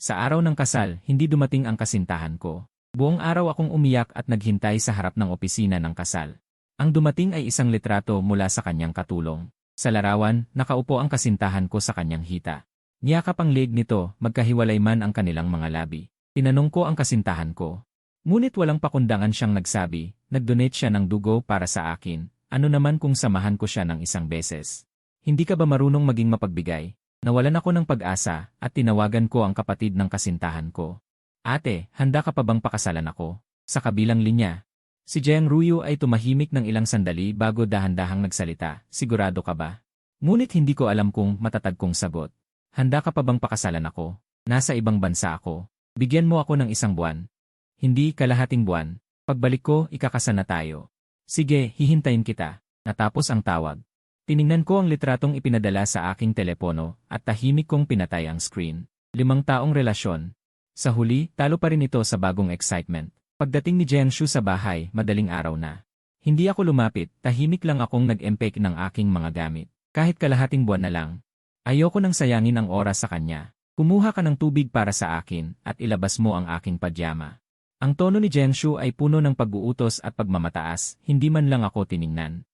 Sa araw ng kasal, hindi dumating ang kasintahan ko. Buong araw akong umiyak at naghintay sa harap ng opisina ng kasal. Ang dumating ay isang litrato mula sa kanyang katulong. Sa larawan, nakaupo ang kasintahan ko sa kanyang hita. Niyakap ang leeg nito, magkahiwalay man ang kanilang mga labi. Tinanong ko ang kasintahan ko. Ngunit walang pakundangan siyang nagsabi, nag-donate siya ng dugo para sa akin. Ano naman kung samahan ko siya ng isang beses? Hindi ka ba marunong maging mapagbigay? Nawalan ako ng pag-asa at tinawagan ko ang kapatid ng kasintahan ko. Ate, handa ka pa bang pakasalan ako? Sa kabilang linya. Si Jiang Ruyo ay tumahimik ng ilang sandali bago dahan-dahang nagsalita. Sigurado ka ba? Ngunit hindi ko alam kung matatag kong sagot. Handa ka pa bang pakasalan ako? Nasa ibang bansa ako. Bigyan mo ako ng isang buwan. Hindi kalahating buwan. Pagbalik ko, ikakasal na tayo. Sige, hihintayin kita. Natapos ang tawag. Tiningnan ko ang litratong ipinadala sa aking telepono at tahimik kong pinatay ang screen. 5 taong relasyon. Sa huli, talo pa rin ito sa bagong excitement. Pagdating ni Jianshu sa bahay, madaling araw na. Hindi ako lumapit, tahimik lang akong nag-empake ng aking mga gamit. Kahit kalahating buwan na lang. Ayoko nang sayangin ang oras sa kanya. Kumuha ka ng tubig para sa akin at ilabas mo ang aking pajama. Ang tono ni Jianshu ay puno ng pag-uutos at pagmamataas, hindi man lang ako tiningnan.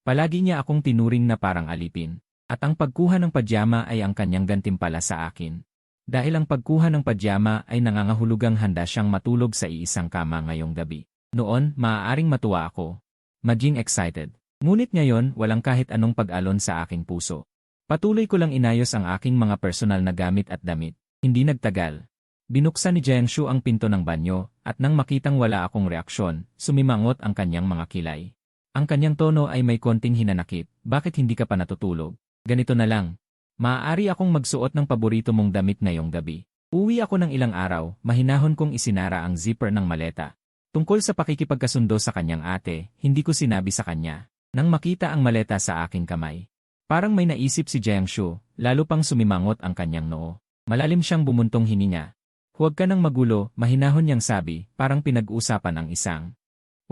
Palagi niya akong tinuring na parang alipin. At ang pagkuha ng pajama ay ang kanyang gantimpala sa akin. Dahil ang pagkuha ng pajama ay nangangahulugang handa siyang matulog sa iisang kama ngayong gabi. Noon, maaaring matuwa ako. Maging excited. Ngunit ngayon, walang kahit anong pag-alon sa aking puso. Patuloy ko lang inayos ang aking mga personal na gamit at damit. Hindi nagtagal. Binuksan ni Jianshu ang pinto ng banyo, at nang makitang wala akong reaksyon, sumimangot ang kanyang mga kilay. Ang kanyang tono ay may konting hinanakit, bakit hindi ka pa natutulog? Ganito na lang. Maaari akong magsuot ng paborito mong damit ngayong gabi. Uwi ako ng ilang araw, mahinahon kong isinara ang zipper ng maleta. Tungkol sa pakikipagkasundo sa kanyang ate, hindi ko sinabi sa kanya. Nang makita ang maleta sa aking kamay. Parang may naisip si Jianshu, lalo pang sumimangot ang kanyang noo. Malalim siyang bumuntong hininga. Huwag ka nang magulo, mahinahon niyang sabi, parang pinag-usapan ang isang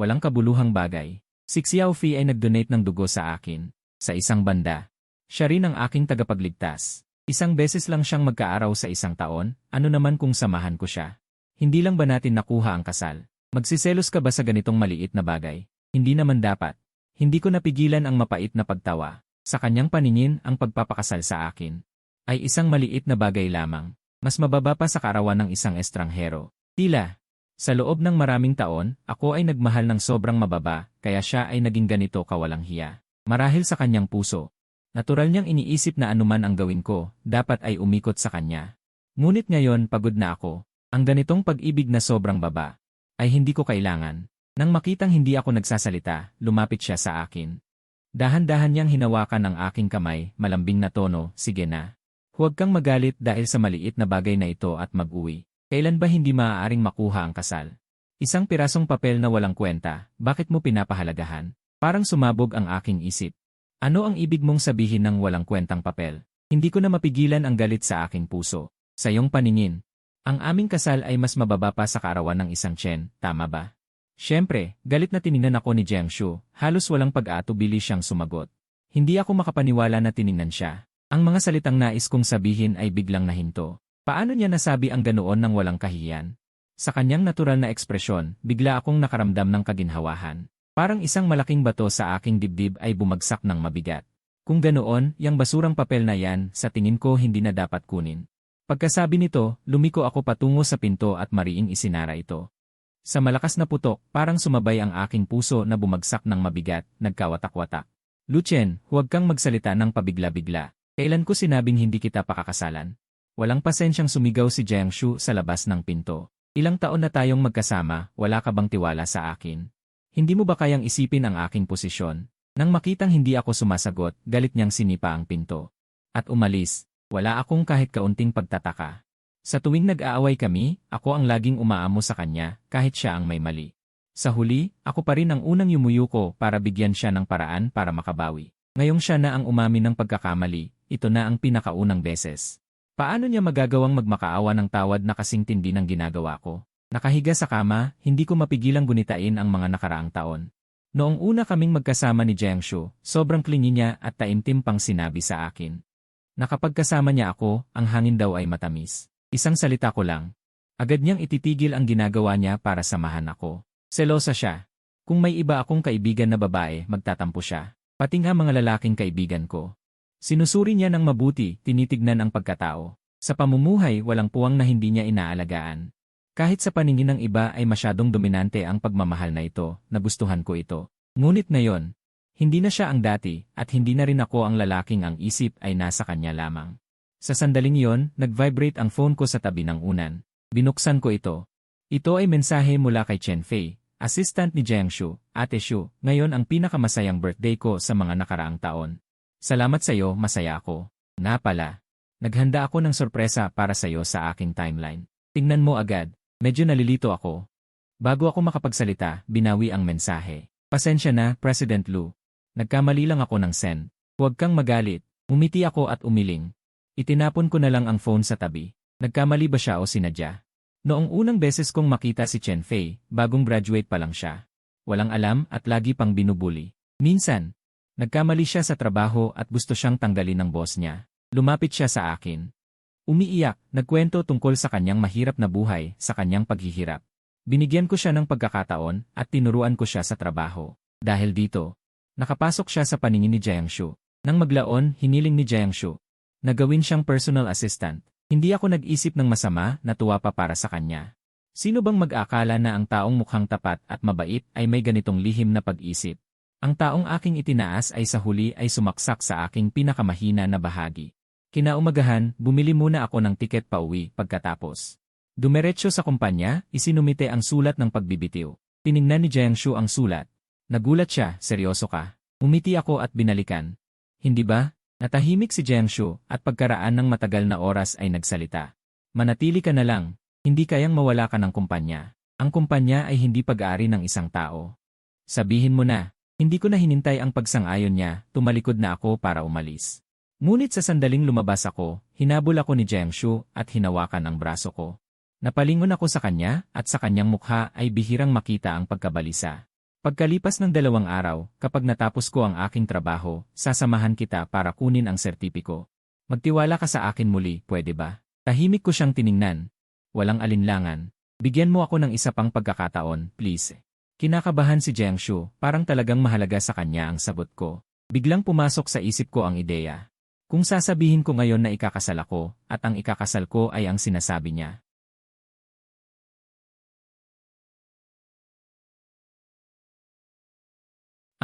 walang kabuluhang bagay. Si Xiaofei ay nag-donate ng dugo sa akin. Sa isang banda. Siya rin ang aking tagapagligtas. Isang beses lang siyang magkaaraw sa isang taon, ano naman kung samahan ko siya. Hindi lang ba natin nakuha ang kasal? Magsiselos ka ba sa ganitong maliit na bagay? Hindi naman dapat. Hindi ko napigilan ang mapait na pagtawa. Sa kanyang paningin, ang pagpapakasal sa akin ay isang maliit na bagay lamang. Mas mababa pa sa kaarawan ng isang estranghero. Tila. Sa loob ng maraming taon, ako ay nagmahal ng sobrang mababa, kaya siya ay naging ganito kawalang hiya. Marahil sa kanyang puso. Natural niyang iniisip na anuman ang gawin ko, dapat ay umikot sa kanya. Ngunit ngayon pagod na ako. Ang ganitong pag-ibig na sobrang baba ay hindi ko kailangan. Nang makitang hindi ako nagsasalita, lumapit siya sa akin. Dahan-dahan niyang hinawakan ang aking kamay, malambing na tono, sige na. Huwag kang magalit dahil sa maliit na bagay na ito at mag-uwi. Kailan ba hindi maaaring makuha ang kasal? Isang pirasong papel na walang kwenta, bakit mo pinapahalagahan? Parang sumabog ang aking isip. Ano ang ibig mong sabihin ng walang kwentang papel? Hindi ko na mapigilan ang galit sa aking puso. Sa iyong paningin, ang aming kasal ay mas mababa pa sa kaarawan ng isang tiyan, tama ba? Siyempre, galit na tiningnan ako ni Jianshu, halos walang pag-aatubili siyang sumagot. Hindi ako makapaniwala na tiningnan siya. Ang mga salitang nais kong sabihin ay biglang nahinto. Paano niya nasabi ang ganoon ng walang kahihiyan? Sa kanyang natural na ekspresyon, bigla akong nakaramdam ng kaginhawahan. Parang isang malaking bato sa aking dibdib ay bumagsak ng mabigat. Kung ganoon, yang basurang papel na yan, sa tingin ko hindi na dapat kunin. Pagkasabi nito, lumiko ako patungo sa pinto at mariing isinara ito. Sa malakas na putok, parang sumabay ang aking puso na bumagsak ng mabigat, nagkawatak-watak. Lucien, huwag kang magsalita ng pabigla-bigla. Kailan ko sinabing hindi kita pakakasalan? Walang pasensyang sumigaw si Jianshu sa labas ng pinto. Ilang taon na tayong magkasama, wala ka bang tiwala sa akin? Hindi mo ba kayang isipin ang aking posisyon? Nang makitang hindi ako sumasagot, galit niyang sinipa ang pinto. At umalis, wala akong kahit kaunting pagtataka. Sa tuwing nag-aaway kami, ako ang laging umaamo sa kanya, kahit siya ang may mali. Sa huli, ako pa rin ang unang yumuyuko para bigyan siya ng paraan para makabawi. Ngayong siya na ang umamin ng pagkakamali, ito na ang pinakaunang beses. Paano niya magagawang magmakaawa ng tawad na kasing tindi ng ginagawa ko? Nakahiga sa kama, hindi ko mapigilang gunitain ang mga nakaraang taon. Noong una kaming magkasama ni Jianshu, sobrang klingi niya at taimtim pang sinabi sa akin. Nakapagkasama niya ako, ang hangin daw ay matamis. Isang salita ko lang. Agad niyang ititigil ang ginagawa niya para samahan ako. Selosa siya. Kung may iba akong kaibigan na babae, magtatampo siya. Pati nga mga lalaking kaibigan ko. Sinusuri niya ng mabuti, tinitignan ang pagkatao. Sa pamumuhay, walang puwang na hindi niya inaalagaan. Kahit sa paningin ng iba ay masyadong dominante ang pagmamahal na ito, nagustuhan ko ito. Ngunit ngayon, hindi na siya ang dati, at hindi na rin ako ang lalaking ang isip ay nasa kanya lamang. Sa sandaling yon, nag-vibrate ang phone ko sa tabi ng unan. Binuksan ko ito. Ito ay mensahe mula kay Chen Fei, assistant ni Jiang Shu. Ate Shu, ngayon ang pinakamasayang birthday ko sa mga nakaraang taon. Salamat sa iyo, masaya ako. Nga pala, naghanda ako ng sorpresa para sa iyo sa aking timeline. Tingnan mo agad, medyo nalilito ako. Bago ako makapagsalita, binawi ang mensahe. Pasensya na, President Lu. Nagkamali lang ako ng send. Huwag kang magalit. Umiti ako at umiling. Itinapon ko na lang ang phone sa tabi. Nagkamali ba siya o sinadya? Noong unang beses kong makita si Chen Fei, bagong graduate pa lang siya. Walang alam at lagi pang binubuli. Minsan, nagkamali siya sa trabaho at gusto siyang tanggalin ng boss niya. Lumapit siya sa akin. Umiiyak, nagkwento tungkol sa kanyang mahirap na buhay, sa kanyang paghihirap. Binigyan ko siya ng pagkakataon at tinuruan ko siya sa trabaho. Dahil dito, nakapasok siya sa paningin ni Jiang Shu. Nang maglaon, hiniling ni Jiang Shu. Nagawin siyang personal assistant. Hindi ako nag-isip ng masama, natuwa pa para sa kanya. Sino bang mag-akala na ang taong mukhang tapat at mabait ay may ganitong lihim na pag-isip? Ang taong aking itinaas ay sa huli ay sumaksak sa aking pinakamahina na bahagi. Kinaumagahan, bumili muna ako ng tiket pauwi pagkatapos. Dumiretso sa kumpanya, isinumite ang sulat ng pagbibitiw. Tiningnan ni Jiang Shu ang sulat. Nagulat siya, seryoso ka? Umiti ako at binalikan. Hindi ba? Natahimik si Jiang Shu at pagkaraan ng matagal na oras ay nagsalita. Manatili ka na lang, hindi kayang mawala ka ng kumpanya. Ang kumpanya ay hindi pag-aari ng isang tao. Sabihin mo na, hindi ko na hinintay ang pagsang-ayon niya, tumalikod na ako para umalis. Ngunit sa sandaling lumabas ako, hinabol ako ni Jiang Shu at hinawakan ang braso ko. Napalingon ako sa kanya at sa kanyang mukha ay bihirang makita ang pagkabalisa. Pagkalipas ng 2 araw, kapag natapos ko ang aking trabaho, sasamahan kita para kunin ang sertipiko. Magtiwala ka sa akin muli, pwede ba? Tahimik ko siyang tiningnan. Walang alinlangan. Bigyan mo ako ng isa pang pagkakataon, please. Kinakabahan si Jiang Shu, parang talagang mahalaga sa kanya ang sagot ko. Biglang pumasok sa isip ko ang ideya. Kung sasabihin ko ngayon na ikakasal ako, at ang ikakasal ko ay ang sinasabi niya.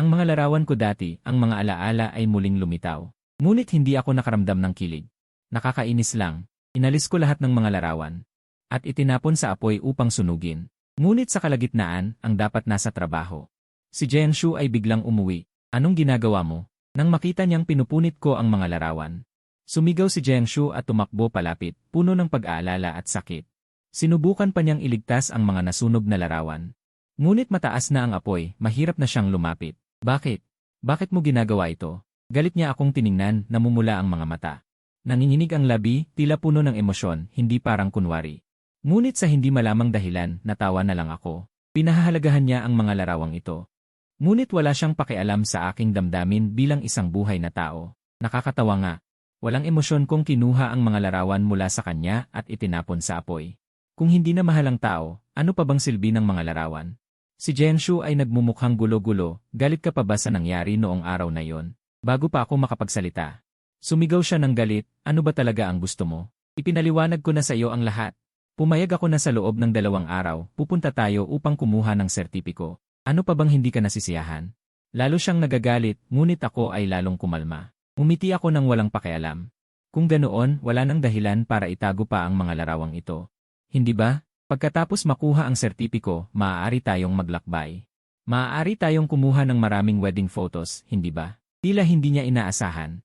Ang mga larawan ko dati, ang mga alaala ay muling lumitaw. Ngunit hindi ako nakaramdam ng kilig. Nakakainis lang. Inalis ko lahat ng mga larawan. At itinapon sa apoy upang sunugin. Ngunit sa kalagitnaan, ang dapat nasa trabaho. Si Jiang Shu ay biglang umuwi. Anong ginagawa mo? Nang makita niyang pinupunit ko ang mga larawan. Sumigaw si Jiang Shu at tumakbo palapit, puno ng pag-aalala at sakit. Sinubukan pa niyang iligtas ang mga nasunog na larawan. Ngunit mataas na ang apoy, mahirap na siyang lumapit. Bakit? Bakit mo ginagawa ito? Galit niya akong tiningnan, namumula ang mga mata. Nanginginig ang labi, tila puno ng emosyon, hindi parang kunwari. Ngunit sa hindi malamang dahilan, natawa na lang ako. Pinahahalagahan niya ang mga larawang ito. Ngunit wala siyang pakialam sa aking damdamin bilang isang buhay na tao. Nakakatawa nga. Walang emosyon kung kinuha ang mga larawan mula sa kanya at itinapon sa apoy. Kung hindi na mahal ang tao, ano pa bang silbi ng mga larawan? Si Jiang Shu ay nagmumukhang gulo-gulo, galit ka pa ba sa nangyari noong araw na yon? Bago pa ako makapagsalita. Sumigaw siya ng galit, ano ba talaga ang gusto mo? Ipinaliwanag ko na sa iyo ang lahat. Pumayag ako na sa loob ng 2 araw, pupunta tayo upang kumuha ng sertipiko. Ano pa bang hindi ka nasisiyahan? Lalo siyang nagagalit, ngunit ako ay lalong kumalma. Umiti ako ng walang pakialam. Kung ganoon, wala nang dahilan para itago pa ang mga larawang ito. Hindi ba? Pagkatapos makuha ang sertipiko, maaari tayong maglakbay. Maaari tayong kumuha ng maraming wedding photos, hindi ba? Tila hindi niya inaasahan.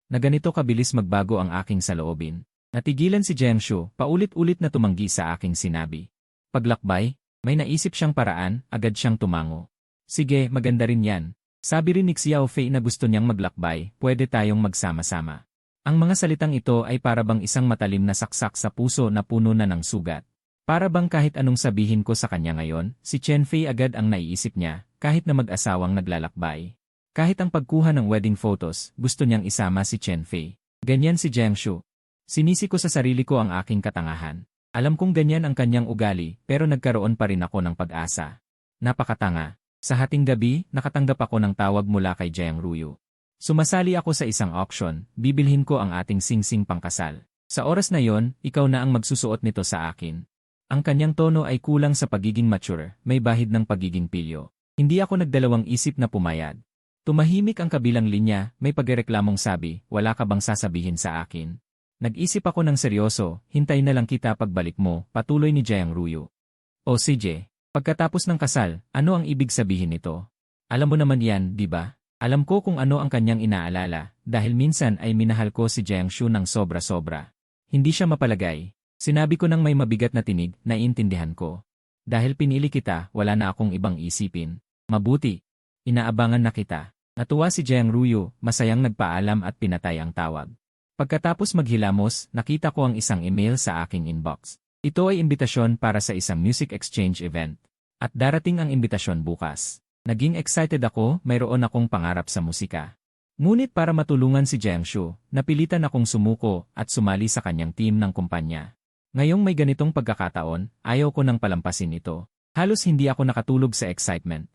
Na ganito kabilis magbago ang aking saloobin. Natigilan si Jiang Shu, paulit-ulit na tumanggi sa aking sinabi. Paglakbay, may naisip siyang paraan, agad siyang tumango. Sige, maganda rin yan. Sabi rin ni Xiao Fei na gusto niyang maglakbay, pwede tayong magsama-sama. Ang mga salitang ito ay parabang isang matalim na saksak sa puso na puno na ng sugat. Para bang kahit anong sabihin ko sa kanya ngayon, si Chen Fei agad ang naiisip niya, kahit na mag-asawang naglalakbay. Kahit ang pagkuha ng wedding photos, gusto niyang isama si Chen Fei. Ganyan si Jiang Shu. Sinisi ko sa sarili ko ang aking katangahan. Alam kong ganyan ang kanyang ugali, pero nagkaroon pa rin ako ng pag-asa. Napakatanga. Sa hating gabi, nakatanggap ako ng tawag mula kay Jiang Ruyu. Sumasali ako sa isang auction, bibilhin ko ang ating singsing pangkasal. Sa oras na yon, ikaw na ang magsusuot nito sa akin. Ang kanyang tono ay kulang sa pagiging mature, may bahid ng pagiging pilyo. Hindi ako nagdalawang isip na pumayag. Tumahimik ang kabilang linya, may pagreklamong sabi, wala ka bang sasabihin sa akin? Nag-isip ako ng seryoso, hintay na lang kita pagbalik mo, patuloy ni Jiang Ruyu. O CJ, pagkatapos ng kasal, ano ang ibig sabihin nito? Alam mo naman yan, di ba? Alam ko kung ano ang kanyang inaalala, dahil minsan ay minahal ko si Jiang Shu ng sobra-sobra. Hindi siya mapalagay. Sinabi ko ng may mabigat na tinig, naiintindihan ko. Dahil pinili kita, wala na akong ibang isipin. Mabuti. Inaabangan na kita. Natuwa si Jiang Ruyu, masayang nagpaalam at pinatay ang tawag. Pagkatapos maghilamos, nakita ko ang isang email sa aking inbox. Ito ay imbitasyon para sa isang music exchange event. At darating ang imbitasyon bukas. Naging excited ako, mayroon akong pangarap sa musika. Ngunit para matulungan si Jiang Shu, napilitan akong sumuko at sumali sa kanyang team ng kumpanya. Ngayong may ganitong pagkakataon, ayaw ko nang palampasin ito. Halos hindi ako nakatulog sa excitement.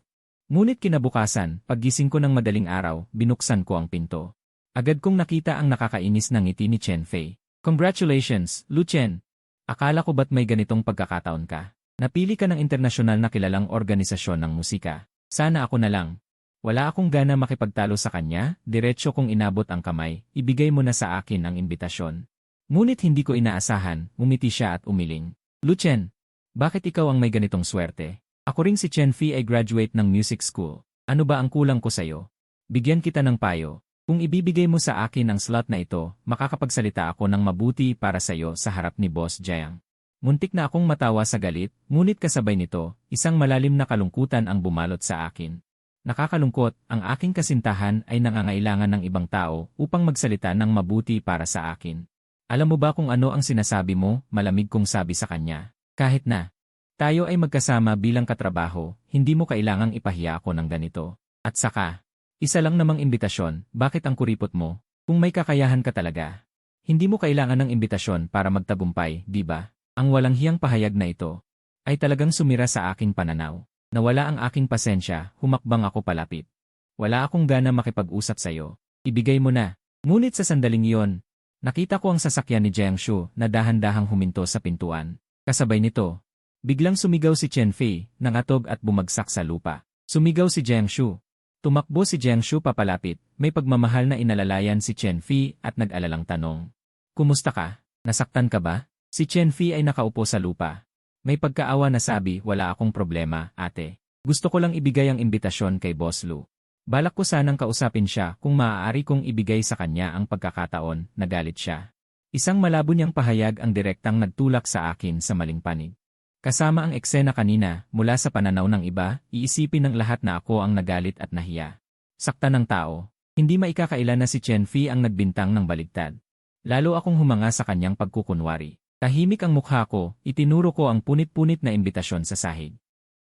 Ngunit kinabukasan, paggising ko ng madaling araw, binuksan ko ang pinto. Agad kong nakita ang nakakainis na ngiti ni Chen Fei. Congratulations, Lu Chen! Akala ko ba't may ganitong pagkakataon ka? Napili ka ng internasyonal na kilalang organisasyon ng musika. Sana ako na lang. Wala akong gana makipagtalo sa kanya, diretsyo kong inabot ang kamay, ibigay mo na sa akin ang imbitasyon. Ngunit hindi ko inaasahan, umiti siya at umiling. Lu Chen, bakit ikaw ang may ganitong swerte? Ako ring si Chen Fei ay graduate ng music school. Ano ba ang kulang ko sa'yo? Bigyan kita ng payo. Kung ibibigay mo sa akin ang slot na ito, makakapagsalita ako ng mabuti para sa iyo sa harap ni Boss Jiang. Muntik na akong matawa sa galit, ngunit kasabay nito, isang malalim na kalungkutan ang bumalot sa akin. Nakakalungkot, ang aking kasintahan ay nangangailangan ng ibang tao upang magsalita ng mabuti para sa akin. Alam mo ba kung ano ang sinasabi mo? Malamig kong sabi sa kanya. Kahit na tayo ay magkasama bilang katrabaho, hindi mo kailangang ipahiya ako ng ganito. At saka, isa lang namang imbitasyon, bakit ang kuripot mo? Kung may kakayahan ka talaga. Hindi mo kailangan ng imbitasyon para magtagumpay, di ba? Ang walang hiyang pahayag na ito ay talagang sumira sa aking pananaw. Nawala ang aking pasensya, humakbang ako palapit. Wala akong gana makipag-usap sa'yo. Ibigay mo na. Ngunit sa sandaling iyon, nakita ko ang sasakyan ni Jiang Shu na dahan-dahang huminto sa pintuan. Kasabay nito, biglang sumigaw si Chen Fei, nangatog at bumagsak sa lupa. Sumigaw si Jiang Shu. Tumakbo si Jiang Shu papalapit, may pagmamahal na inalalayan si Chen Fei at nag-alalang tanong. Kumusta ka? Nasaktan ka ba? Si Chen Fei ay nakaupo sa lupa. May pagkaawa na sabi, wala akong problema, ate. Gusto ko lang ibigay ang imbitasyon kay Boss Lu. Balak ko sanang kausapin siya kung maaari kong ibigay sa kanya ang pagkakataon, nagalit siya. Isang malabo niyang pahayag ang direktang nagtulak sa akin sa maling panig. Kasama ang eksena kanina, mula sa pananaw ng iba, iisipin ng lahat na ako ang nagalit at nahiya. Sakta ng tao, hindi maikakaila na si Chen Fei ang nagbintang ng baligtad. Lalo akong humanga sa kanyang pagkukunwari. Tahimik ang mukha ko, itinuro ko ang punit-punit na imbitasyon sa sahig.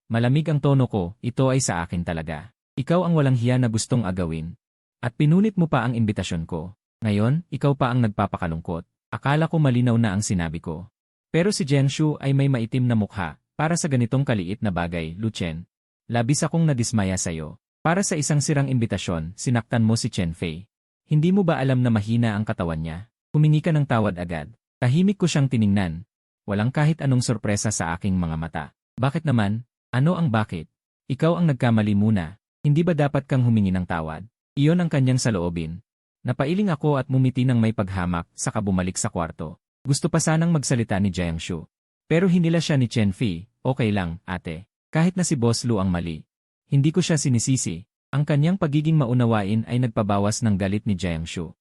Malamig ang tono ko, ito ay sa akin talaga. Ikaw ang walang hiya na gustong agawin. At pinunit mo pa ang imbitasyon ko. Ngayon, ikaw pa ang nagpapakalungkot. Akala ko malinaw na ang sinabi ko. Pero si Jiang Shu ay may maitim na mukha, para sa ganitong kaliit na bagay, Lu Chen. Labis akong nadismaya sa'yo. Para sa isang sirang imbitasyon, sinaktan mo si Chen Fei. Hindi mo ba alam na mahina ang katawan niya? Humingi ka ng tawad agad. Tahimik ko siyang tiningnan. Walang kahit anong sorpresa sa aking mga mata. Bakit naman? Ano ang bakit? Ikaw ang nagkamali muna. Hindi ba dapat kang humingi ng tawad? Iyon ang kanyang saloobin. Napailing ako at mumiti ng may paghamak, saka bumalik sa kwarto. Gusto pa sanang magsalita ni Jiang Shu. Pero hinila siya ni Chen Fei, okay lang, ate. Kahit na si Boss Lu ang mali. Hindi ko siya sinisisi. Ang kanyang pagiging maunawain ay nagpabawas ng galit ni Jiang Shu.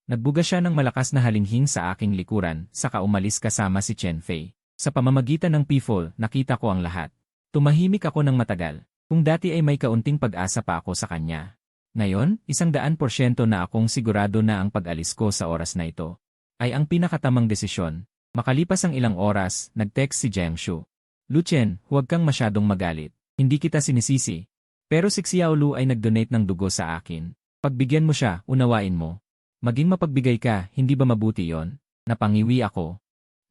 Nagbuga siya ng malakas na halinghing sa aking likuran, saka umalis kasama si Chen Fei. Sa pamamagitan ng P-Fall, nakita ko ang lahat. Tumahimik ako ng matagal. Kung dati ay may kaunting pag-asa pa ako sa kanya. Ngayon, 100% na akong sigurado na ang pag-alis ko sa oras na ito ay ang pinakatamang desisyon. Makalipas ang ilang oras, nag-text si Jiang Shu. Lu Chen, huwag kang masyadong magalit. Hindi kita sinisisi. Pero si Xiao Lu ay nag-donate ng dugo sa akin. Pagbigyan mo siya, unawain mo. Maging mapagbigay ka, hindi ba mabuti yon? Napangiwi ako.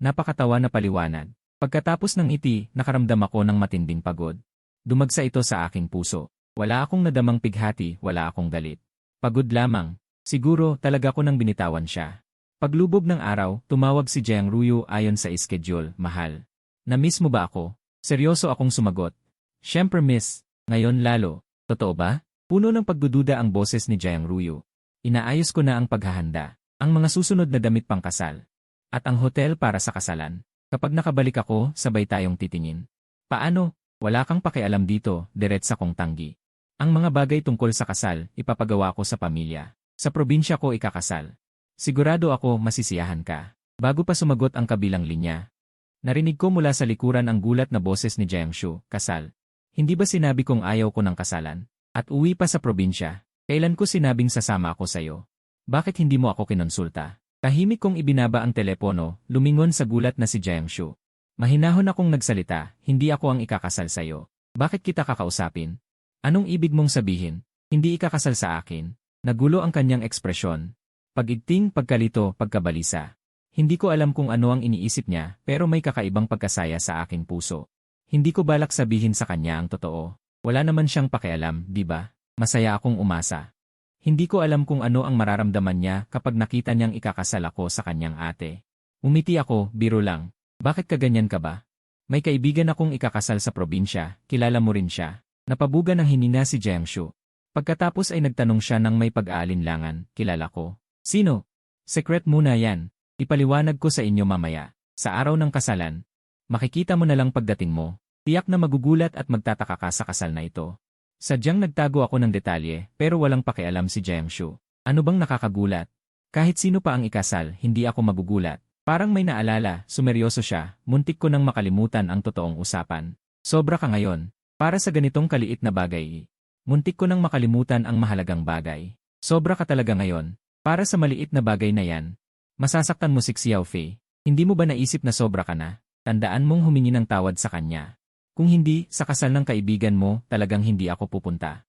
Napakatawa na paliwanag. Pagkatapos ng ngiti, nakaramdam ako ng matinding pagod. Dumagsa ito sa aking puso. Wala akong nadamang pighati, wala akong galit. Pagod lamang. Siguro talaga ko nang binitawan siya. Paglubog ng araw, tumawag si Jiang Ruyo ayon sa schedule, mahal. Na-miss mo ba ako? Seryoso akong sumagot. Siyempre miss. Ngayon lalo. Totoo ba? Puno ng pagdududa ang boses ni Jiang Ruyo. Inaayos ko na ang paghahanda. Ang mga susunod na damit pang kasal. At ang hotel para sa kasalan. Kapag nakabalik ako, sabay tayong titingin. Paano? Wala kang pakialam dito, diretsa kong tanggi. Ang mga bagay tungkol sa kasal, ipapagawa ko sa pamilya. Sa probinsya ko ikakasal. Sigurado ako masisiyahan ka. Bago pa sumagot ang kabilang linya. Narinig ko mula sa likuran ang gulat na boses ni Jiangshu, kasal. Hindi ba sinabi kong ayaw ko ng kasalan? At uwi pa sa probinsya. Kailan ko sinabing sasama ako sa'yo? Bakit hindi mo ako kinonsulta? Tahimik kong ibinaba ang telepono, lumingon sa gulat na si Jiangshu. Mahinahon akong nagsalita, hindi ako ang ikakasal sa'yo. Bakit kita kakausapin? Anong ibig mong sabihin? Hindi ikakasal sa akin. Nagulo ang kanyang ekspresyon. Pag-igting, pagkalito, pagkabalisa. Hindi ko alam kung ano ang iniisip niya, pero may kakaibang pagkasaya sa aking puso. Hindi ko balak sabihin sa kanya ang totoo. Wala naman siyang pakialam, di ba? Masaya akong umasa. Hindi ko alam kung ano ang mararamdaman niya kapag nakita niyang ikakasal ako sa kanyang ate. Umiti ako, biro lang. Bakit ka ganyan ka ba? May kaibigan akong ikakasal sa probinsya, kilala mo rin siya. Napabuga ng hinina si Jiangshu. Pagkatapos ay nagtanong siya ng may pag-aalinlangan, kilala ko. Sino? Secret muna yan. Ipaliwanag ko sa inyo mamaya. Sa araw ng kasalan. Makikita mo na lang pagdating mo. Tiyak na magugulat at magtataka ka sa kasal na ito. Sadyang nagtago ako ng detalye, pero walang pakialam si Jiangshu. Ano bang nakakagulat? Kahit sino pa ang ikasal, hindi ako magugulat. Parang may naalala, sumeryoso siya, muntik ko nang makalimutan ang totoong usapan. Sobra ka ngayon. Para sa ganitong kaliit na bagay. Muntik ko nang makalimutan ang mahalagang bagay. Sobra ka talaga ngayon. Para sa maliit na bagay na yan. Masasaktan mo si Xiao Fei. Hindi mo ba naisip na sobra ka na? Tandaan mong humingi ng tawad sa kanya. Kung hindi, sa kasal ng kaibigan mo, talagang hindi ako pupunta.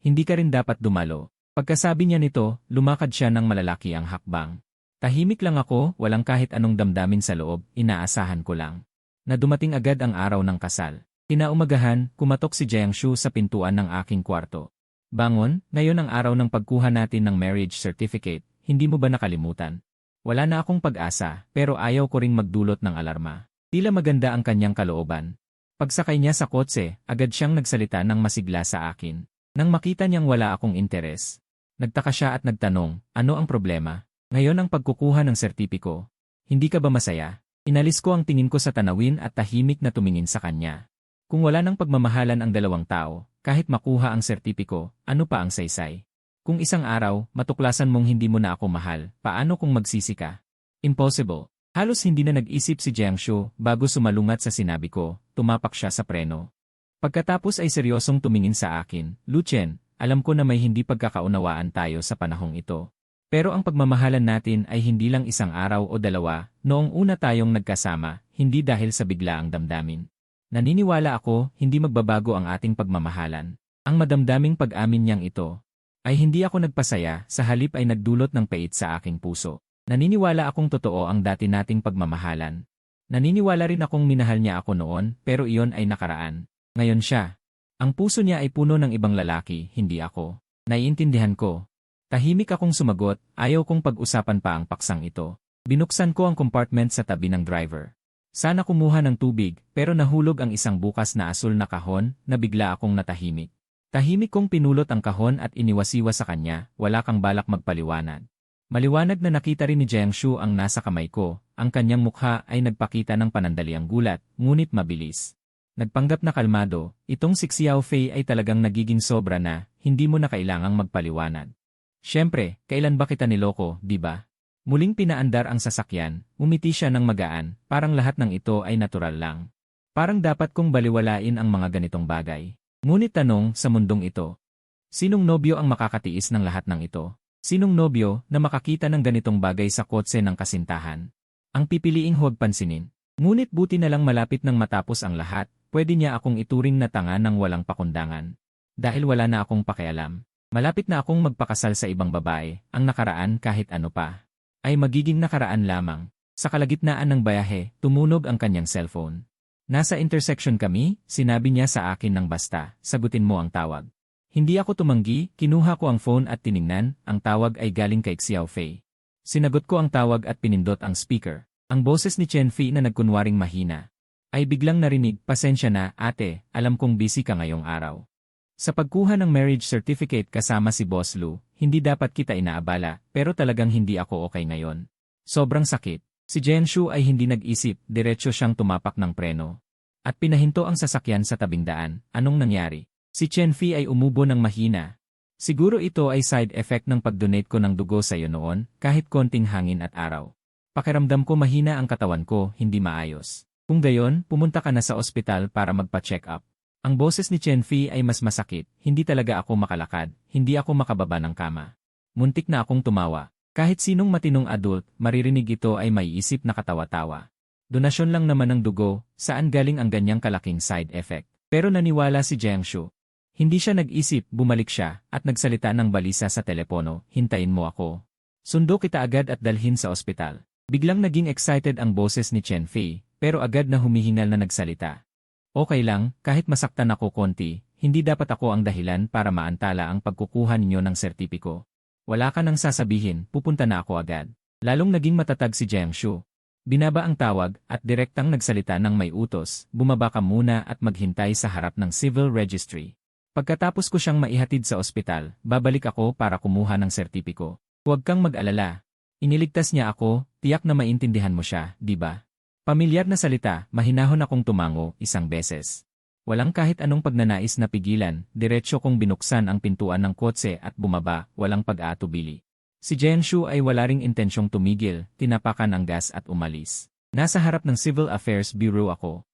Hindi ka rin dapat dumalo. Pagkasabi niya nito, lumakad siya ng malalaki ang hakbang. Tahimik lang ako, walang kahit anong damdamin sa loob, inaasahan ko lang. Na dumating agad ang araw ng kasal. Kinaumagahan, kumatok si Jiangshu sa pintuan ng aking kwarto. Bangon, ngayon ang araw ng pagkuha natin ng marriage certificate, hindi mo ba nakalimutan? Wala na akong pag-asa, pero ayaw ko ring magdulot ng alarma. Tila maganda ang kanyang kalooban. Pagsakay niya sa kotse, agad siyang nagsalita ng masigla sa akin. Nang makita niyang wala akong interes. Nagtaka siya at nagtanong, ano ang problema? Ngayon ang pagkukuha ng sertipiko. Hindi ka ba masaya? Inalis ko ang tingin ko sa tanawin at tahimik na tumingin sa kanya. Kung wala nang pagmamahalan ang dalawang tao, kahit makuha ang sertipiko, ano pa ang saysay? Kung isang araw, matuklasan mong hindi mo na ako mahal, paano kung magsisi ka? Impossible. Halos hindi na nag-isip si Jiangshu bago sumalungat sa sinabi ko, tumapak siya sa preno. Pagkatapos ay seryosong tumingin sa akin, Lucien, alam ko na may hindi pagkakaunawaan tayo sa panahong ito. Pero ang pagmamahalan natin ay hindi lang isang araw o dalawa, noong una tayong nagkasama, hindi dahil sa biglaang damdamin. Naniniwala ako, hindi magbabago ang ating pagmamahalan. Ang madamdaming pag-amin niyang ito, ay hindi ako nagpasaya, sa halip ay nagdulot ng pait sa aking puso. Naniniwala akong totoo ang dati nating pagmamahalan. Naniniwala rin akong minahal niya ako noon, pero iyon ay nakaraan. Ngayon siya. Ang puso niya ay puno ng ibang lalaki, hindi ako. Naiintindihan ko. Tahimik akong sumagot, ayaw kong pag-usapan pa ang paksang ito. Binuksan ko ang compartment sa tabi ng driver. Sana kumuha ng tubig, pero nahulog ang isang bukas na asul na kahon, na bigla akong natahimik. Tahimik kong pinulot ang kahon at iniwasiwa sa kanya, wala kang balak magpaliwanag. Maliwanag na nakita rin ni Jiangshu ang nasa kamay ko, ang kanyang mukha ay nagpakita ng panandaliang gulat, ngunit mabilis. Nagpanggap na kalmado, itong si Xiao Fei ay talagang nagiging sobra na, hindi mo na kailangang magpaliwanag. Siyempre, kailan ba kita niloko, di ba? Muling pinaandar ang sasakyan, umiti siya ng magaan, parang lahat ng ito ay natural lang. Parang dapat kong baliwalain ang mga ganitong bagay. Ngunit tanong sa mundong ito, sinong nobyo ang makakatiis ng lahat ng ito? Sinong nobyo na makakita ng ganitong bagay sa kotse ng kasintahan? Ang pipiliing huwag pansinin. Ngunit buti na lang malapit nang matapos ang lahat, pwede niya akong ituring na tanga ng walang pakundangan. Dahil wala na akong pakialam. Malapit na akong magpakasal sa ibang babae, ang nakaraan kahit ano pa. Ay magiging nakaraan lamang. Sa kalagitnaan ng bayahe, tumunog ang kanyang cellphone. Nasa intersection kami, sinabi niya sa akin ng basta, sagutin mo ang tawag. Hindi ako tumanggi, kinuha ko ang phone at tiningnan, ang tawag ay galing kay Xiao Fei. Sinagot ko ang tawag at pinindot ang speaker. Ang boses ni Chen Fei na nagkunwaring mahina ay biglang narinig, pasensya na, ate, alam kong busy ka ngayong araw. Sa pagkuha ng marriage certificate kasama si Boss Lu, hindi dapat kita inaabala, pero talagang hindi ako okay ngayon. Sobrang sakit. Si Jen Shu ay hindi nag-isip, diretso siyang tumapak ng preno. At pinahinto ang sasakyan sa tabing daan. Anong nangyari? Si Chen Fei ay umubo ng mahina. Siguro ito ay side effect ng pag-donate ko ng dugo sa iyo noon, kahit konting hangin at araw. Pakiramdam ko mahina ang katawan ko, hindi maayos. Kung gayon, pumunta ka na sa ospital para magpa-check up. Ang boses ni Chen Fei ay mas masakit, hindi talaga ako makalakad, hindi ako makababa ng kama. Muntik na akong tumawa. Kahit sinong matinong adult, maririnig ito ay maiisip na katawa-tawa. Donasyon lang naman ng dugo, saan galing ang ganyang kalaking side effect? Pero naniwala si Jiang Shu. Hindi siya nag-isip, bumalik siya, at nagsalita ng balisa sa telepono, hintayin mo ako. Sundo kita agad at dalhin sa ospital. Biglang naging excited ang boses ni Chen Fei, pero agad na humihingal na nagsalita. Okay lang, kahit masaktan ako konti, hindi dapat ako ang dahilan para maantala ang pagkukuha ninyo ng sertipiko. Wala ka nang sasabihin, pupunta na ako agad. Lalong naging matatag si Jiang Shu. Binaba ang tawag at direktang nagsalita ng may utos, bumaba ka muna at maghintay sa harap ng civil registry. Pagkatapos ko siyang maihatid sa ospital, babalik ako para kumuha ng sertipiko. Huwag kang mag-alala. Iniligtas niya ako, tiyak na maintindihan mo siya, di ba? Pamilyar na salita, mahinahon akong tumango, isang beses. Walang kahit anong pagnanais na pigilan, diretsyo kong binuksan ang pintuan ng kotse at bumaba, walang pag-aatubili. Si Jen Shu ay wala ring intensyong tumigil, tinapakan ang gas at umalis. Nasa harap ng Civil Affairs Bureau ako.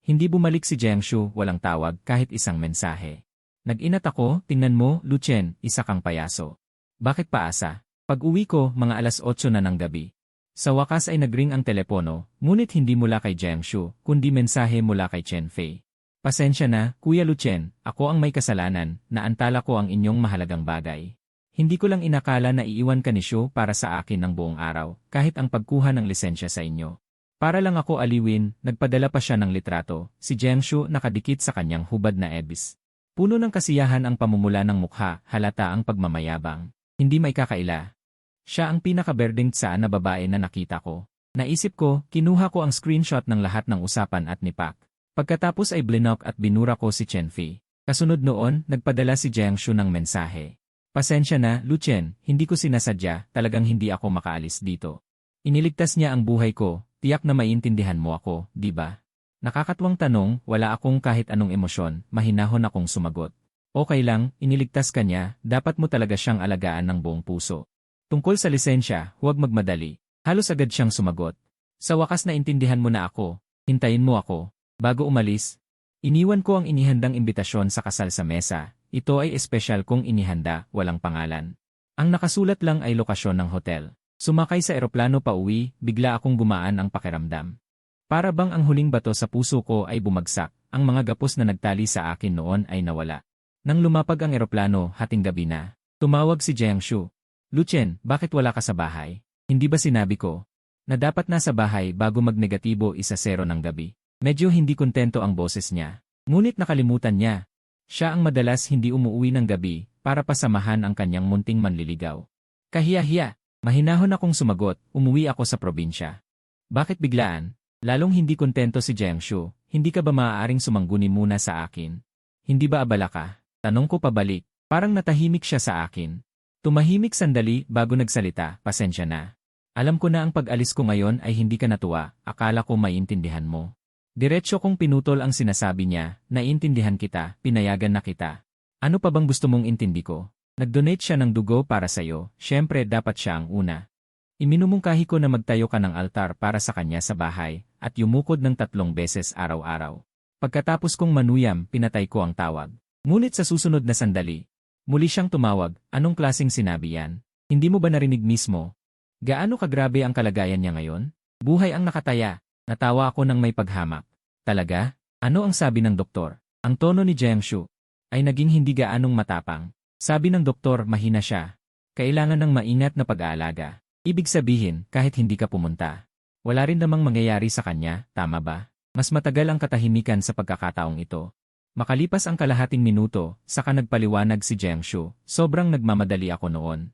Hindi bumalik si Jiang Shu, walang tawag, kahit isang mensahe. Nag-inat ako, tingnan mo, Lu Chen, isa kang payaso. Bakit paasa? Pag-uwi ko, mga alas 8 na ng gabi. Sa wakas ay nagring ang telepono, ngunit hindi mula kay Jiang Shu, kundi mensahe mula kay Chen Fei. Pasensya na, Kuya Lu Chen, ako ang may kasalanan, naantala ko ang inyong mahalagang bagay. Hindi ko lang inakala na iiwan ka ni Shu para sa akin ng buong araw, kahit ang pagkuha ng lisensya sa inyo. Para lang ako aliwin, nagpadala pa siya ng litrato, si Jiang Shu nakadikit sa kanyang hubad na ebis. Puno ng kasiyahan ang pamumula ng mukha, halata ang pagmamayabang. Hindi may kakaila. Siya ang pinakaberdeng tsa na babae na nakita ko. Naisip ko, kinuha ko ang screenshot ng lahat ng usapan at nipak. Pagkatapos ay blinok at binura ko si Chen Fei. Kasunod noon, nagpadala si Jiang Shu ng mensahe. Pasensya na, Lu Chen, hindi ko sinasadya, talagang hindi ako makaalis dito. Iniligtas niya ang buhay ko, tiyak na maiintindihan mo ako, di ba? Nakakatuwang tanong, wala akong kahit anong emosyon, mahinahon akong sumagot. Okay lang, iniligtas ka niya, dapat mo talaga siyang alagaan ng buong puso. Tungkol sa lisensya, huwag magmadali. Halos agad siyang sumagot. Sa wakas na intindihan mo na ako, hintayin mo ako. Bago umalis, iniwan ko ang inihandang imbitasyon sa kasal sa mesa. Ito ay espesyal kong inihanda, walang pangalan. Ang nakasulat lang ay lokasyon ng hotel. Sumakay sa eroplano pa uwi, bigla akong gumaan ang pakiramdam. Para bang ang huling bato sa puso ko ay bumagsak, ang mga gapos na nagtali sa akin noon ay nawala. Nang lumapag ang eroplano, hating gabi na. Tumawag si Jiang Shu. Lu Chen, bakit wala ka sa bahay? Hindi ba sinabi ko na dapat nasa bahay bago magnegatibo 1-0 ng gabi? Medyo hindi kontento ang boses niya. Ngunit nakalimutan niya. Siya ang madalas hindi umuuwi ng gabi para pasamahan ang kanyang munting manliligaw. Kahiya-hiya. Mahinahon akong sumagot, umuwi ako sa probinsya. Bakit biglaan? Lalong hindi kontento si Jiang Shu. Hindi ka ba maaaring sumangguni muna sa akin? Hindi ba abala ka? Tanong ko pabalik. Parang natahimik siya sa akin. Tumahimik sandali bago nagsalita, pasensya na. Alam ko na ang pag-alis ko ngayon ay hindi ka natuwa, akala ko maiintindihan mo. Diretso kong pinutol ang sinasabi niya, naiintindihan kita, pinayagan na kita. Ano pa bang gusto mong intindi ko? Nag-donate siya ng dugo para sa'yo, syempre dapat siya ang una. Iminumungkahi ko na magtayo ka ng altar para sa kanya sa bahay, at yumukod ng 3 beses araw-araw. Pagkatapos kong manuyam, pinatay ko ang tawag. Ngunit sa susunod na sandali, muli siyang tumawag, anong klaseng sinabi yan? Hindi mo ba narinig mismo? Gaano kagrabe ang kalagayan niya ngayon? Buhay ang nakataya. Natawa ako ng may paghamak. Talaga? Ano ang sabi ng doktor? Ang tono ni Jiang Shu ay naging hindi gaanong matapang. Sabi ng doktor, mahina siya. Kailangan ng maingat na pag-aalaga. Ibig sabihin, kahit hindi ka pumunta, wala rin namang mangyayari sa kanya, tama ba? Mas matagal ang katahimikan sa pagkakataong ito. Makalipas ang kalahating minuto, saka nagpaliwanag si Jiangshu, sobrang nagmamadali ako noon.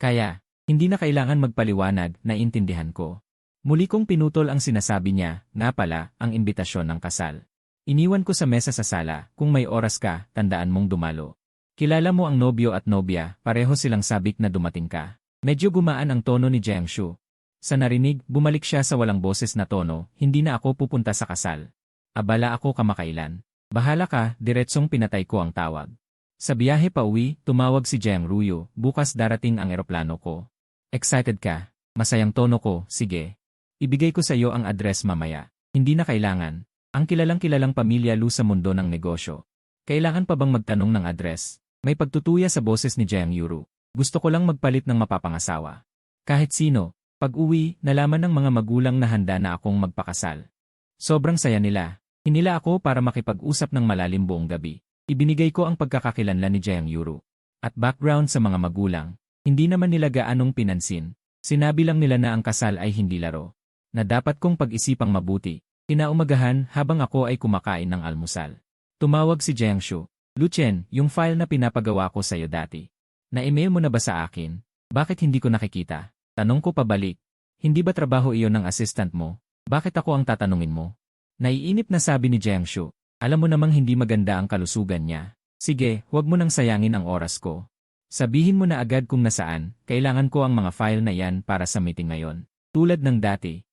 Kaya, hindi na kailangan magpaliwanag, naiintindihan ko. Muli kong pinutol ang sinasabi niya, nga pala, ang imbitasyon ng kasal. Iniwan ko sa mesa sa sala, kung may oras ka, tandaan mong dumalo. Kilala mo ang nobyo at nobya, pareho silang sabik na dumating ka. Medyo gumaan ang tono ni Jiangshu. Sa narinig, bumalik siya sa walang boses na tono, hindi na ako pupunta sa kasal. Abala ako kamakailan. Bahala ka, diretsong pinatay ko ang tawag. Sa biyahe pa uwi, tumawag si Jiang Ruyo, bukas darating ang eroplano ko. Excited ka? Masayang tono ko, sige. Ibigay ko sa iyo ang address mamaya. Hindi na kailangan. Ang kilalang-kilalang pamilya Lu sa mundo ng negosyo. Kailangan pa bang magtanong ng address? May pagtutuya sa boses ni Jiang Yuru. Gusto ko lang magpalit ng mapapangasawa. Kahit sino, pag-uwi, nalaman ng mga magulang na handa na akong magpakasal. Sobrang saya nila. Hinila ako para makipag-usap ng malalim buong gabi. Ibinigay ko ang pagkakakilanlan ni Jiang Yuru. At background sa mga magulang. Hindi naman nila gaanong pinansin. Sinabi lang nila na ang kasal ay hindi laro. Na dapat kong pag-isipang mabuti. Kinaumagahan habang ako ay kumakain ng almusal. Tumawag si Jiangshu. Luchen, yung file na pinapagawa ko sa'yo dati. Na-email mo na ba sa akin? Bakit hindi ko nakikita? Tanong ko pabalik. Hindi ba trabaho iyon ng assistant mo? Bakit ako ang tatanungin mo? Naiinip na sabi ni Jiangshu. Alam mo namang hindi maganda ang kalusugan niya. Sige, huwag mo nang sayangin ang oras ko. Sabihin mo na agad kung nasaan, kailangan ko ang mga file na yan para sa meeting ngayon. Tulad ng dati.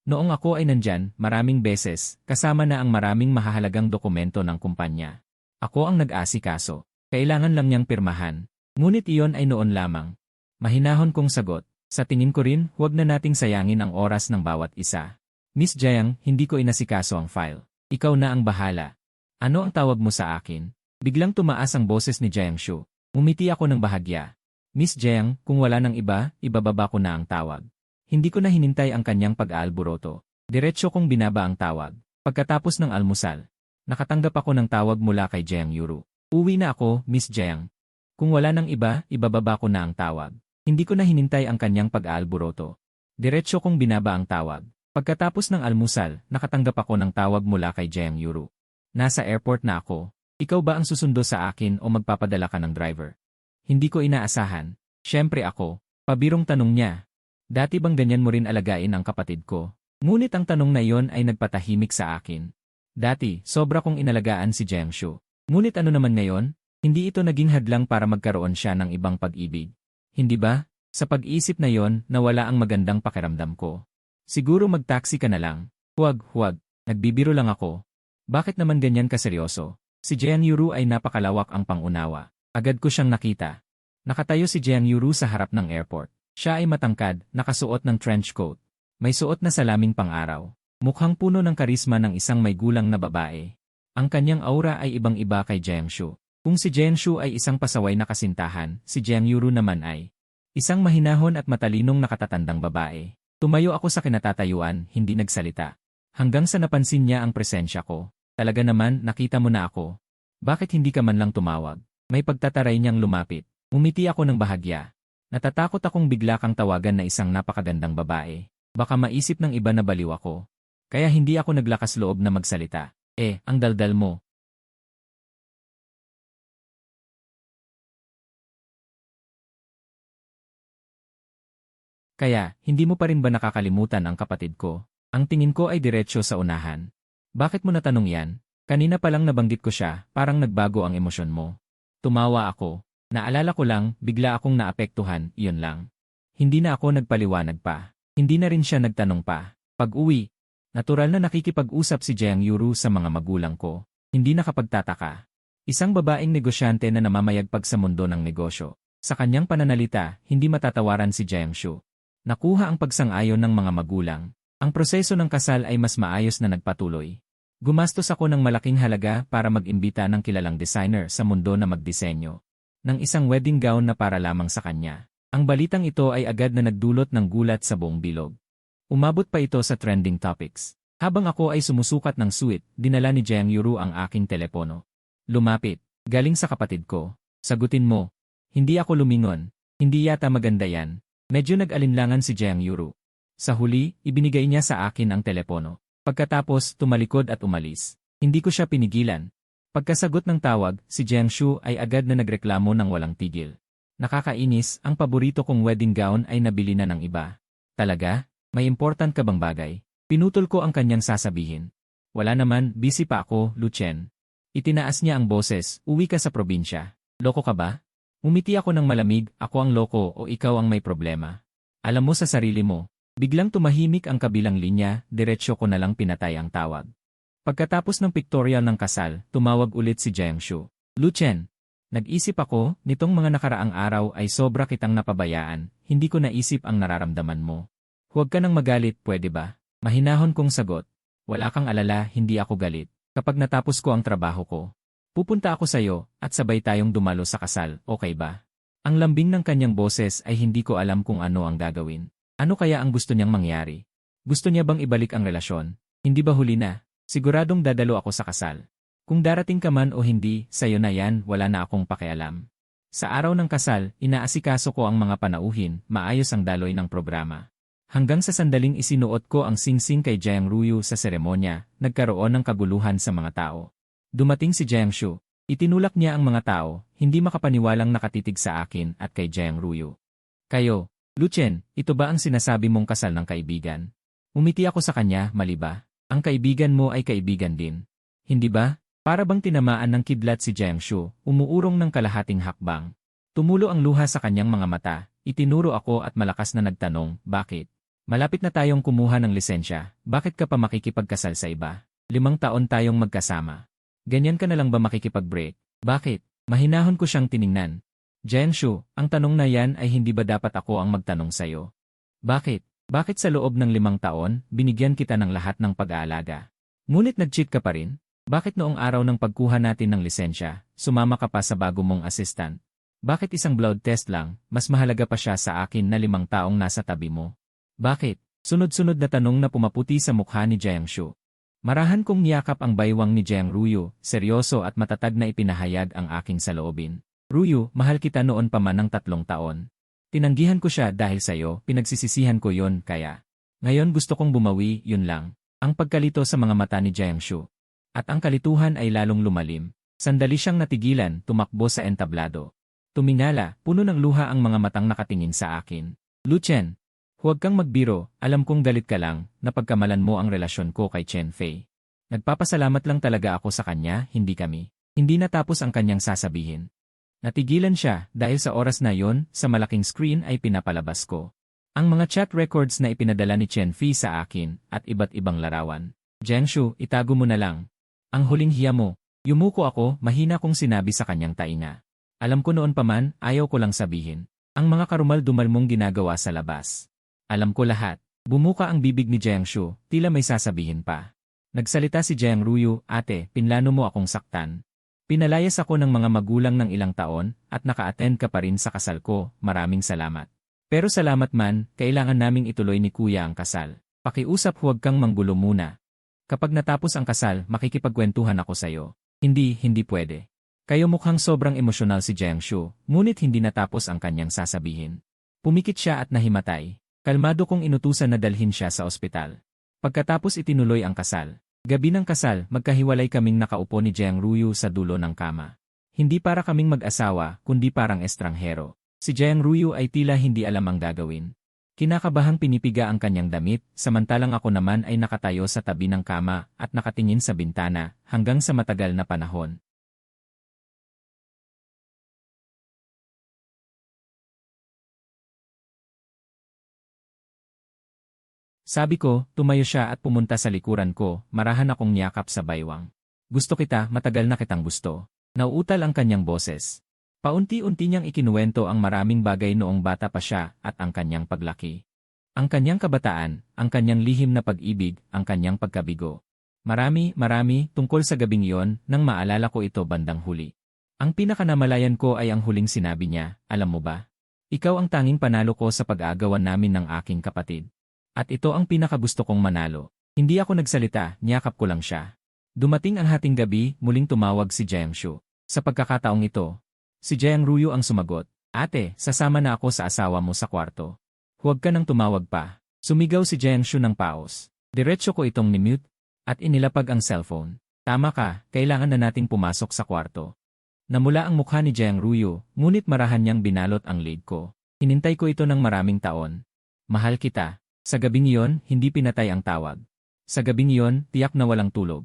Noong ako ay nandyan, maraming beses, kasama na ang maraming mahahalagang dokumento ng kumpanya. Ako ang nag-asikaso. Kailangan lang niyang pirmahan. Ngunit iyon ay noon lamang. Mahinahon kong sagot. Sa tingin ko rin, huwag na nating sayangin ang oras ng bawat isa. Miss Jiang, hindi ko inasikaso ang file. Ikaw na ang bahala. Ano ang tawag mo sa akin? Biglang tumaas ang boses ni Jiangshu. Umiti ako ng bahagya. Miss Jiang, kung wala ng iba, ibababa ko na ang tawag. Hindi ko na hinintay ang kanyang pag-aalboroto. Diretso kong binaba ang tawag. Pagkatapos ng almusal, nakatanggap ako ng tawag mula kay Jiang Yuru. Uwi na ako, Miss Jiang. Kung wala ng iba, ibababa ko na ang tawag. Hindi ko na hinintay ang kanyang pag-aalboroto. Diretso kong binaba ang tawag. Pagkatapos ng almusal, nakatanggap ako ng tawag mula kay Jiang Yuru. Nasa airport na ako. Ikaw ba ang susundo sa akin o magpapadala ka ng driver? Hindi ko inaasahan. Siyempre ako. Pabirong tanong niya. Dati bang ganyan mo rin alagain ang kapatid ko? Ngunit ang tanong na iyon ay nagpatahimik sa akin. Dati, sobra kong inalagaan si Jiangshu. Ngunit ano naman ngayon? Hindi ito naging hadlang para magkaroon siya ng ibang pag-ibig. Hindi ba? Sa pag-iisip na yon, nawala ang magandang pakiramdam ko. Siguro mag-taxi ka na lang. Huwag. Nagbibiro lang ako. Bakit naman ganyan kaseryoso? Si Jiang Yuru ay napakalawak ang pangunawa. Agad ko siyang nakita. Nakatayo si Jiang Yuru sa harap ng airport. Siya ay matangkad, nakasuot ng trench coat. May suot na salaming pang-araw. Mukhang puno ng karisma ng isang may gulang na babae. Ang kanyang aura ay ibang-iba kay Jiangshu. Kung si Jiangshu ay isang pasaway na kasintahan, si Jiang Yuru naman ay isang mahinahon at matalinong nakatatandang babae. Tumayo ako sa kinatatayuan, hindi nagsalita. Hanggang sa napansin niya ang presensya ko. Talaga naman, nakita mo na ako. Bakit hindi ka man lang tumawag? May pagtataray niyang lumapit. Umiti ako ng bahagya. Natatakot akong bigla kang tawagan na isang napakagandang babae. Baka maisip ng iba na baliw ako. Kaya hindi ako naglakas loob na magsalita. Ang daldal mo. Kaya, hindi mo pa rin ba nakakalimutan ang kapatid ko? Ang tingin ko ay diretsyo sa unahan. Bakit mo natanong yan? Kanina pa lang nabanggit ko siya, parang nagbago ang emosyon mo. Tumawa ako. Naalala ko lang, bigla akong naapektuhan, iyon lang. Hindi na ako nagpaliwanag pa. Hindi na rin siya nagtanong pa. Pag-uwi, natural na nakikipag-usap si Jiang Yuru sa mga magulang ko. Hindi nakapagtataka. Isang babaeng negosyante na namamayagpag sa mundo ng negosyo. Sa kanyang pananalita, hindi matatawaran si Jiangshu. Nakuha ang pagsang-ayon ng mga magulang. Ang proseso ng kasal ay mas maayos na nagpatuloy. Gumastos ako ng malaking halaga para mag-imbita ng kilalang designer sa mundo na magdisenyo ng isang wedding gown na para lamang sa kanya. Ang balitang ito ay agad na nagdulot ng gulat sa buong bilog. Umabot pa ito sa trending topics. Habang ako ay sumusukat ng suite, dinala ni Jiang Yuru ang aking telepono. Lumapit. Galing sa kapatid ko. Sagutin mo. Hindi ako lumingon. Hindi yata maganda yan. Medyo nag-alinlangan si Jiang Yuru. Sa huli, ibinigay niya sa akin ang telepono. Pagkatapos, tumalikod at umalis. Hindi ko siya pinigilan. Pagkasagot ng tawag, si Jiang Shu ay agad na nagreklamo ng walang tigil. Nakakainis, ang paborito kong wedding gown ay nabili na ng iba. Talaga? May important ka bang bagay? Pinutol ko ang kanyang sasabihin. Wala naman, busy pa ako, Luchen. Itinaas niya ang boses, uwi ka sa probinsya. Loko ka ba? Umiti ako ng malamig, ako ang loko o ikaw ang may problema. Alam mo sa sarili mo. Biglang tumahimik ang kabilang linya, diretsyo ko na lang pinatay ang tawag. Pagkatapos ng pictorial ng kasal, tumawag ulit si Jiang Shu. Luchen, nag-isip ako, nitong mga nakaraang araw ay sobra kitang napabayaan, hindi ko naisip ang nararamdaman mo. Huwag ka nang magalit, pwede ba? Mahinahon kong sagot. Wala kang alala, hindi ako galit. Kapag natapos ko ang trabaho ko, pupunta ako sa'yo at sabay tayong dumalo sa kasal, okay ba? Ang lambing ng kanyang boses ay hindi ko alam kung ano ang gagawin. Ano kaya ang gusto niyang mangyari? Gusto niya bang ibalik ang relasyon? Hindi ba huli na? Siguradong dadalo ako sa kasal. Kung darating ka man o hindi, sayo na yan, wala na akong pakialam. Sa araw ng kasal, inaasikaso ko ang mga panauhin, maayos ang daloy ng programa. Hanggang sa sandaling isinuot ko ang singsing kay Jiang Ruyu sa seremonya, nagkaroon ng kaguluhan sa mga tao. Dumating si Jiang Shu. Itinulak niya ang mga tao, hindi makapaniwalang nakatitig sa akin at kay Jiang Ruyu. Kayo, Luchen, ito ba ang sinasabi mong kasal ng kaibigan? Umiti ako sa kanya, mali ba? Ang kaibigan mo ay kaibigan din. Hindi ba? Para bang tinamaan ng kidlat si Jiang Shu, umuurong ng kalahating hakbang. Tumulo ang luha sa kanyang mga mata, itinuro ako at malakas na nagtanong, bakit? Malapit na tayong kumuha ng lisensya, bakit ka pa makikipagkasal sa iba? 5 taon tayong magkasama. Ganyan ka na lang ba makikipag-break? Bakit? Mahinahon ko siyang tiningnan. Jiang Shu, ang tanong na yan ay hindi ba dapat ako ang magtanong sa'yo? Bakit? Bakit sa loob ng 5 taon, binigyan kita ng lahat ng pag-aalaga? Ngunit nag-cheat ka pa rin? Bakit noong araw ng pagkuha natin ng lisensya, sumama ka pa sa bago mong assistant? Bakit isang blood test lang, mas mahalaga pa siya sa akin na 5 taong nasa tabi mo? Bakit? Sunod-sunod na tanong na pumaputi sa mukha ni Jiang Shu. Marahan kong niyakap ang baywang ni Jiang Ruyu, seryoso at matatag na ipinahayag ang aking saloobin. Ruyu, mahal kita noon pa man ng 3 taon. Tinanggihan ko siya dahil sa'yo, pinagsisisihan ko yon kaya. Ngayon gusto kong bumawi, yun lang. Ang pagkalito sa mga mata ni Jiang Shu. At ang kalituhan ay lalong lumalim. Sandali siyang natigilan, tumakbo sa entablado. Tumingala, puno ng luha ang mga matang nakatingin sa akin. Luchen, huwag kang magbiro, alam kong galit ka lang, napagkamalan mo ang relasyon ko kay Chen Fei. Nagpapasalamat lang talaga ako sa kanya, hindi kami. Hindi natapos ang kanyang sasabihin. Natigilan siya dahil sa oras na yon, sa malaking screen ay pinapalabas ko. Ang mga chat records na ipinadala ni Chen Fei sa akin at iba't ibang larawan. Jiang Shu, itago mo na lang. Ang huling hiya mo. Yumuko ako, mahina kong sinabi sa kanyang tainga. Alam ko noon pa man, ayaw ko lang sabihin. Ang mga karumal-dumal mong ginagawa sa labas. Alam ko lahat. Bumuka ang bibig ni Jiang Shu, tila may sasabihin pa. Nagsalita si Jiang Ruyu, ate, pinlano mo akong saktan. Pinalayas ako ng mga magulang ng ilang taon at naka-attend ka pa rin sa kasal ko, maraming salamat. Pero salamat man, kailangan naming ituloy ni Kuya ang kasal. Pakiusap huwag kang manggulo muna. Kapag natapos ang kasal, makikipagkwentuhan ako sa'yo. Hindi pwede. Kayo mukhang sobrang emosyonal si Jiang Shu, ngunit hindi natapos ang kanyang sasabihin. Pumikit siya at nahimatay. Kalmado kong inutusan na dalhin siya sa ospital. Pagkatapos itinuloy ang kasal. Gabi ng kasal, magkahiwalay kaming nakaupo ni Jiang Ruyu sa dulo ng kama. Hindi para kaming mag-asawa, kundi parang estranghero. Si Jiang Ruyu ay tila hindi alam ang gagawin. Kinakabahang pinipiga ang kanyang damit, samantalang ako naman ay nakatayo sa tabi ng kama at nakatingin sa bintana hanggang sa matagal na panahon. Sabi ko, tumayo siya at pumunta sa likuran ko, marahan akong niyakap sa baywang. Gusto kita, matagal na kitang gusto. Nauutal ang kanyang boses. Paunti-unti niyang ikinuwento ang maraming bagay noong bata pa siya at ang kanyang paglaki. Ang kanyang kabataan, ang kanyang lihim na pag-ibig, ang kanyang pagkabigo. Marami tungkol sa gabing iyon nang maalala ko ito bandang huli. Ang pinakanamalayan ko ay ang huling sinabi niya, alam mo ba? Ikaw ang tanging panalo ko sa pag-aagawan namin ng aking kapatid. At ito ang pinakagusto kong manalo. Hindi ako nagsalita, niyakap ko lang siya. Dumating ang hating gabi, muling tumawag si Jiang Shu. Sa pagkakataong ito, si Jiang Ruyo ang sumagot, "Ate, sasama na ako sa asawa mo sa kwarto. Huwag ka nang tumawag pa." Sumigaw si Jiang Shu ng paos. Diretso ko itong ni-mute at inilapag ang cellphone. "Tama ka, kailangan na nating pumasok sa kwarto." Namula ang mukha ni Jiang Ruyo, ngunit marahan niyang binalot ang lead ko. Hinintay ko ito ng maraming taon. "Mahal kita." Sa gabing iyon, hindi pinatay ang tawag. Sa gabing iyon, tiyak na walang tulog.